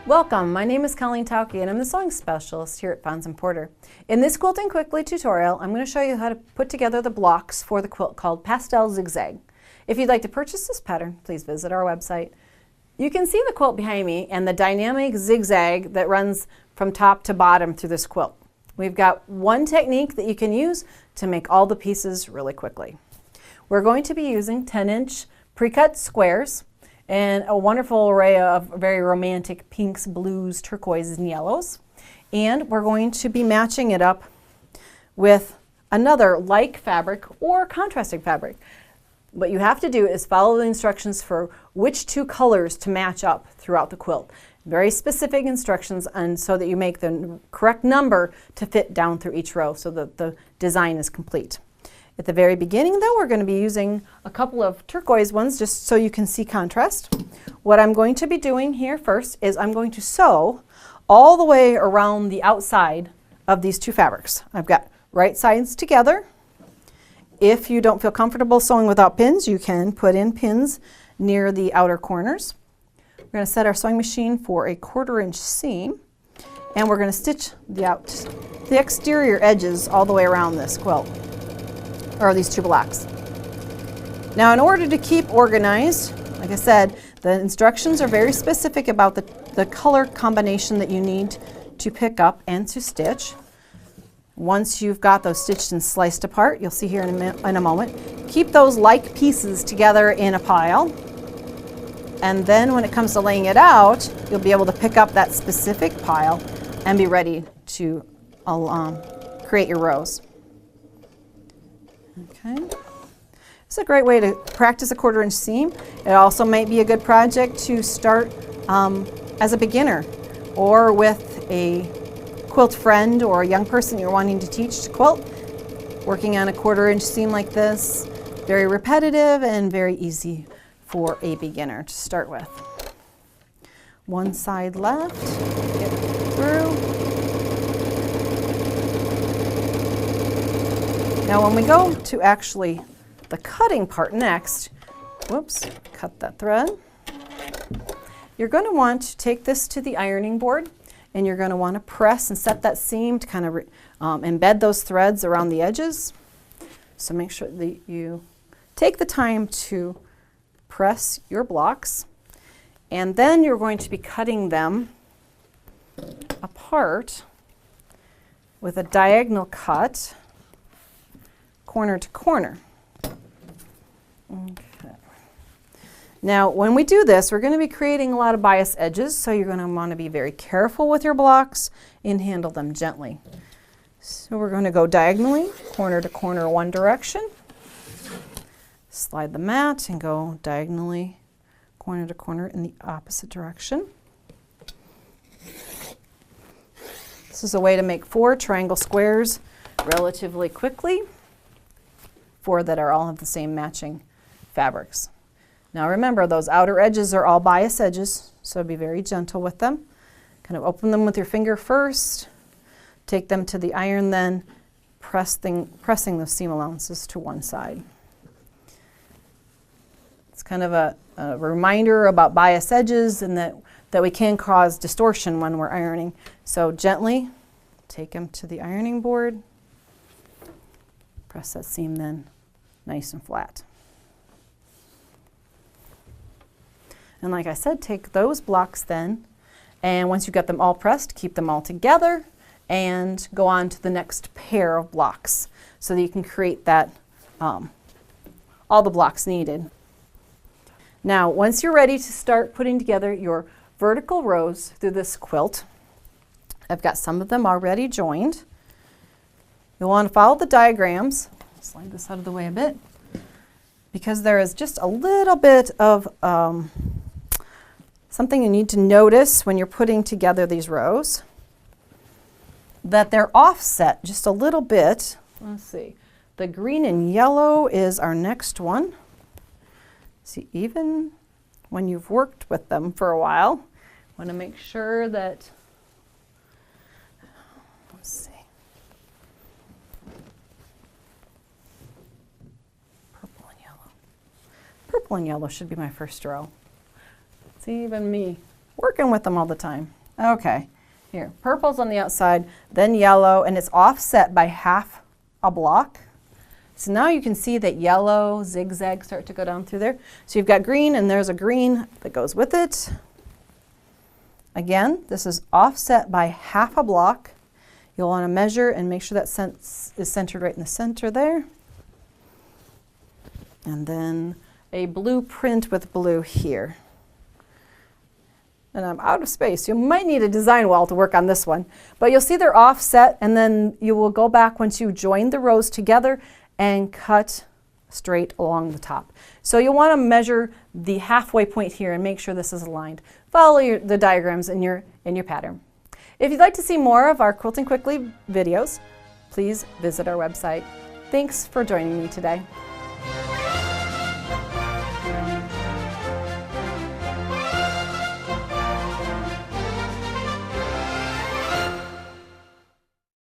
Welcome, my name is Colleen Tauke and I'm the sewing specialist here at Fons & Porter. In this Quilting Quickly tutorial, I'm going to show you how to put together the blocks for the quilt called Pastel Zig Zag. If you'd like to purchase this pattern, please visit our website. You can see the quilt behind me and the dynamic zigzag that runs from top to bottom through this quilt. We've got one technique that you can use to make all the pieces really quickly. We're going to be using 10-inch pre-cut squares and a wonderful array of very romantic pinks, blues, turquoises, and yellows. And we're going to be matching it up with another like fabric or contrasting fabric. What you have to do is follow the instructions for which two colors to match up throughout the quilt. Very specific instructions, and so that you make the correct number to fit down through each row so that the design is complete. At the very beginning though, we're going to be using a couple of turquoise ones just so you can see contrast. What I'm going to be doing here first is I'm going to sew all the way around the outside of these two fabrics. I've got right sides together. If you don't feel comfortable sewing without pins, you can put in pins near the outer corners. We're going to set our sewing machine for a 1/4 inch seam, and we're going to stitch the exterior edges all the way around this quilt, or these two blocks. Now, in order to keep organized, like I said, the instructions are very specific about the color combination that you need to pick up and to stitch. Once you've got those stitched and sliced apart, you'll see here in a moment, keep those like pieces together in a pile. And then when it comes to laying it out, you'll be able to pick up that specific pile and be ready to create your rows. Okay. It's a great way to practice a 1/4 inch seam. It also might be a good project to start as a beginner or with a quilt friend or a young person you're wanting to teach to quilt. Working on a 1/4 inch seam like this, very repetitive and very easy for a beginner to start with. One side left, get through. Now when we go to actually the cutting part next, whoops, cut that thread. You're going to want to take this to the ironing board and you're going to want to press and set that seam to kind of embed those threads around the edges. So make sure that you take the time to press your blocks, and then you're going to be cutting them apart with a diagonal cut, corner to corner. Okay. Now when we do this, we're going to be creating a lot of bias edges, so you're going to want to be very careful with your blocks and handle them gently. So we're going to go diagonally, corner to corner one direction, slide the mat and go diagonally, corner to corner in the opposite direction. This is a way to make 4 triangle squares relatively quickly, 4 that are all of the same matching fabrics. Now remember, those outer edges are all bias edges, so be very gentle with them. Kind of open them with your finger first, take them to the iron, then pressing those seam allowances to one side. It's kind of a reminder about bias edges and that we can cause distortion when we're ironing. So gently take them to the ironing board, press that seam then nice and flat. And like I said, take those blocks then, and once you've got them all pressed, keep them all together and go on to the next pair of blocks so that you can create that all the blocks needed. Now, once you're ready to start putting together your vertical rows through this quilt, I've got some of them already joined. You'll want to follow the diagrams. Slide this out of the way a bit, because there is just a little bit of something you need to notice when you're putting together these rows, that they're offset just a little bit. Let's see. The green and yellow is our next one. See, even when you've worked with them for a while, want to make sure that, let's see, purple and yellow. Purple and yellow should be my first row. See, even me working with them all the time. Okay, here, purple's on the outside, then yellow, and it's offset by half a block. So now you can see that yellow zigzags start to go down through there. So you've got green, and there's a green that goes with it. Again, this is offset by half a block. You'll want to measure and make sure that is centered right in the center there. And then a blue print with blue here. And I'm out of space. You might need a design wall to work on this one. But you'll see they're offset, and then you will go back once you join the rows together and cut straight along the top. So you'll want to measure the halfway point here and make sure this is aligned. Follow the diagrams in your pattern. If you'd like to see more of our Quilting Quickly videos, please visit our website. Thanks for joining me today.